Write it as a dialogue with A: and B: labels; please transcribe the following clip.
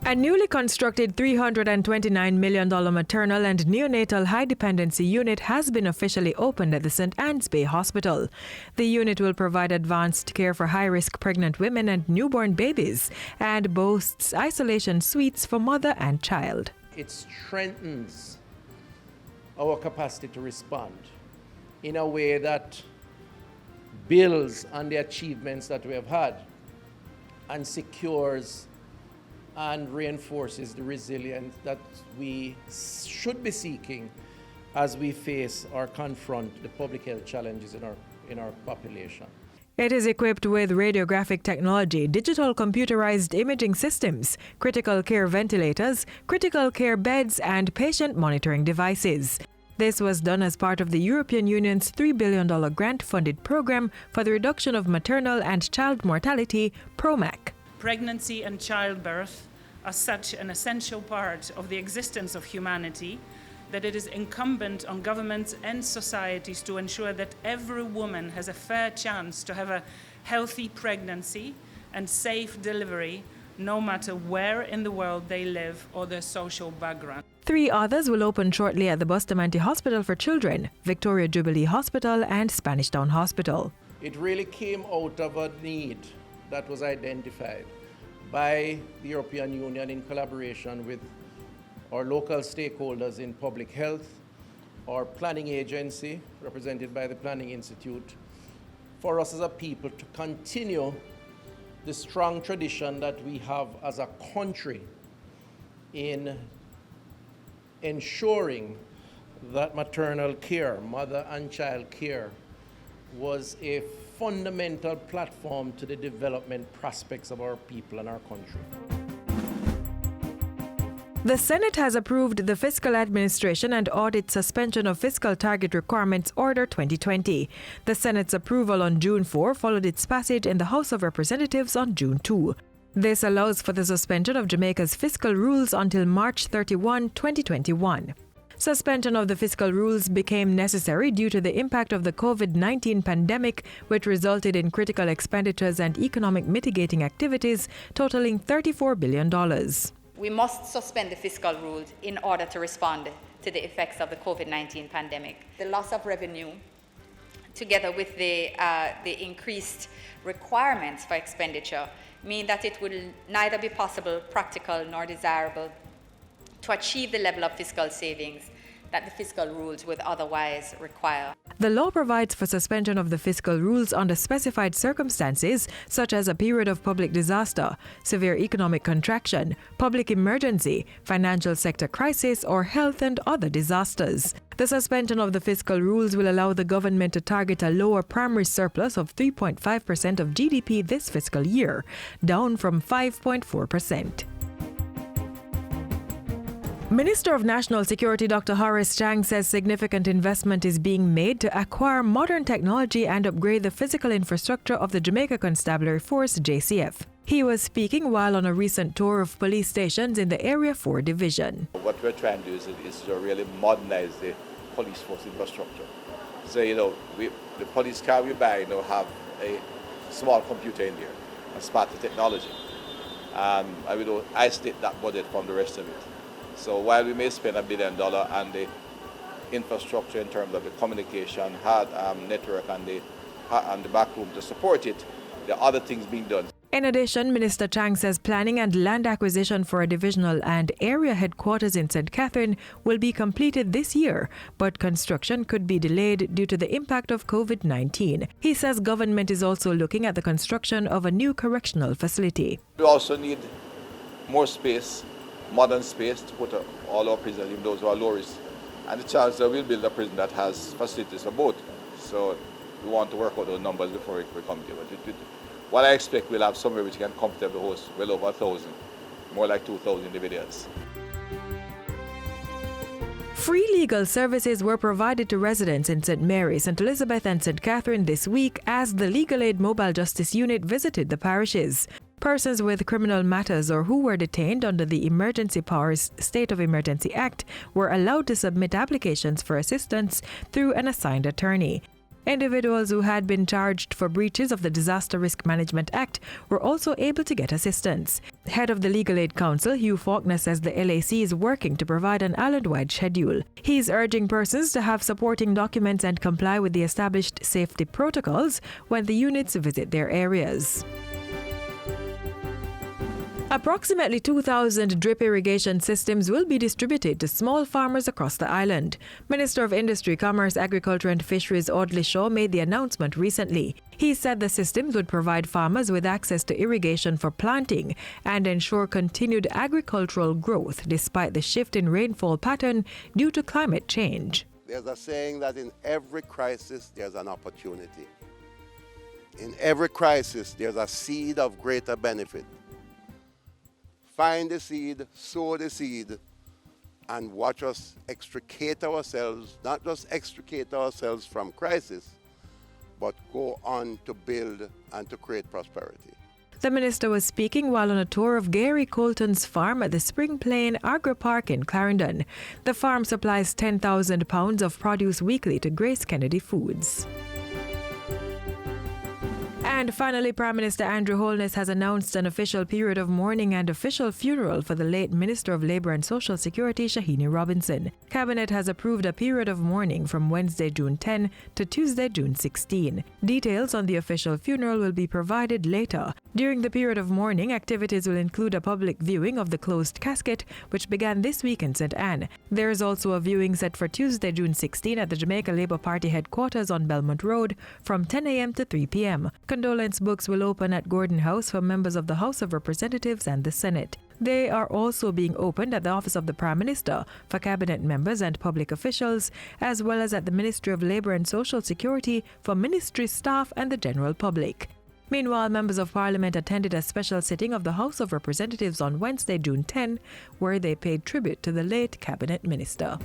A: A newly constructed $329 million maternal and neonatal high-dependency unit has been officially opened at the St. Anne's Bay Hospital. The unit will provide advanced care for high-risk pregnant women and newborn babies and boasts isolation suites for mother and child.
B: It strengthens our capacity to respond in a way that builds on the achievements that we have had and secures and reinforces the resilience that we should be seeking as we face or confront the public health challenges in our population.
A: It is equipped with radiographic technology, digital computerized imaging systems, critical care ventilators, critical care beds, and patient monitoring devices. This was done as part of the European Union's $3 billion grant-funded program for the reduction of maternal and child mortality, PROMAC.
C: Pregnancy and childbirth are such an essential part of the existence of humanity that it is incumbent on governments and societies to ensure that every woman has a fair chance to have a healthy pregnancy and safe delivery, no matter where in the world they live or their social background.
A: 3 others will open shortly at the Bustamante Hospital for Children, Victoria Jubilee Hospital, and Spanish Town Hospital.
B: It really came out of a need that was identified by the European Union in collaboration with our local stakeholders in public health, our planning agency, represented by the Planning Institute, for us as a people to continue the strong tradition that we have as a country in ensuring that maternal care, mother and child care, was a fundamental platform to the development prospects of our people and our country.
A: The Senate has approved the Fiscal Administration and Audit Suspension of Fiscal Target Requirements Order 2020. The Senate's approval on June 4 followed its passage in the House of Representatives on June 2. This allows for the suspension of Jamaica's fiscal rules until March 31, 2021. Suspension of the fiscal rules became necessary due to the impact of the COVID-19 pandemic, which resulted in critical expenditures and economic mitigating activities totaling $34 billion.
D: We must suspend the fiscal rules in order to respond to the effects of the COVID-19 pandemic. The loss of revenue, together with the increased requirements for expenditure, mean that it will neither be possible, practical, nor desirable to achieve the level of fiscal savings that the fiscal rules would otherwise require.
A: The law provides for suspension of the fiscal rules under specified circumstances, such as a period of public disaster, severe economic contraction, public emergency, financial sector crisis, or health and other disasters. The suspension of the fiscal rules will allow the government to target a lower primary surplus of 3.5% of GDP this fiscal year, down from 5.4%. Minister of National Security Dr. Horace Chang says significant investment is being made to acquire modern technology and upgrade the physical infrastructure of the Jamaica Constabulary Force, JCF. He was speaking while on a recent tour of police stations in the Area 4 Division.
E: What we're trying to do is to really modernize the police force infrastructure. So, the police car we buy, have a small computer in there as part of the technology. And I will isolate that budget from the rest of it. So while we may spend $1 billion on the infrastructure in terms of the communication, hard network and the back room to support it, there are other things being done.
A: In addition, Minister Chang says planning and land acquisition for a divisional and area headquarters in St. Catherine will be completed this year, but construction could be delayed due to the impact of COVID-19. He says government is also looking at the construction of a new correctional facility.
E: We also need more space, modern space to put all our prisoners, even those who are low risk. And the chance that we'll build a prison that has facilities for both. So we want to work out those numbers before we come to it. What I expect, we'll have somewhere which can comfortably host well over 1,000, more like 2,000 individuals.
A: Free legal services were provided to residents in St. Mary, St. Elizabeth and St. Catherine this week as the Legal Aid Mobile Justice Unit visited the parishes. Persons with criminal matters or who were detained under the Emergency Powers State of Emergency Act were allowed to submit applications for assistance through an assigned attorney. Individuals who had been charged for breaches of the Disaster Risk Management Act were also able to get assistance. Head of the Legal Aid Council, Hugh Faulkner, says the LAC is working to provide an island-wide schedule. He is urging persons to have supporting documents and comply with the established safety protocols when the units visit their areas. Approximately 2,000 drip irrigation systems will be distributed to small farmers across the island. Minister of Industry, Commerce, Agriculture and Fisheries Audley Shaw made the announcement recently. He said the systems would provide farmers with access to irrigation for planting and ensure continued agricultural growth despite the shift in rainfall pattern due to climate change.
F: There's a saying that in every crisis there's an opportunity. In every crisis there's a seed of greater benefit. Find the seed, sow the seed, and watch us extricate ourselves, not just extricate ourselves from crisis, but go on to build and to create prosperity.
A: The minister was speaking while on a tour of Gary Colton's farm at the Spring Plain Agri Park in Clarendon. The farm supplies 10,000 pounds of produce weekly to Grace Kennedy Foods. And finally, Prime Minister Andrew Holness has announced an official period of mourning and official funeral for the late Minister of Labour and Social Security, Shahini Robinson. Cabinet has approved a period of mourning from Wednesday, June 10 to Tuesday, June 16. Details on the official funeral will be provided later. During the period of mourning, activities will include a public viewing of the closed casket, which began this week in St. Anne. There is also a viewing set for Tuesday, June 16 at the Jamaica Labour Party headquarters on Belmont Road from 10 a.m. to 3 p.m. Condolence books will open at Gordon House for members of the House of Representatives and the Senate. They are also being opened at the Office of the Prime Minister for cabinet members and public officials, as well as at the Ministry of Labour and Social Security for ministry staff and the general public. Meanwhile, members of Parliament attended a special sitting of the House of Representatives on Wednesday, June 10, where they paid tribute to the late cabinet minister.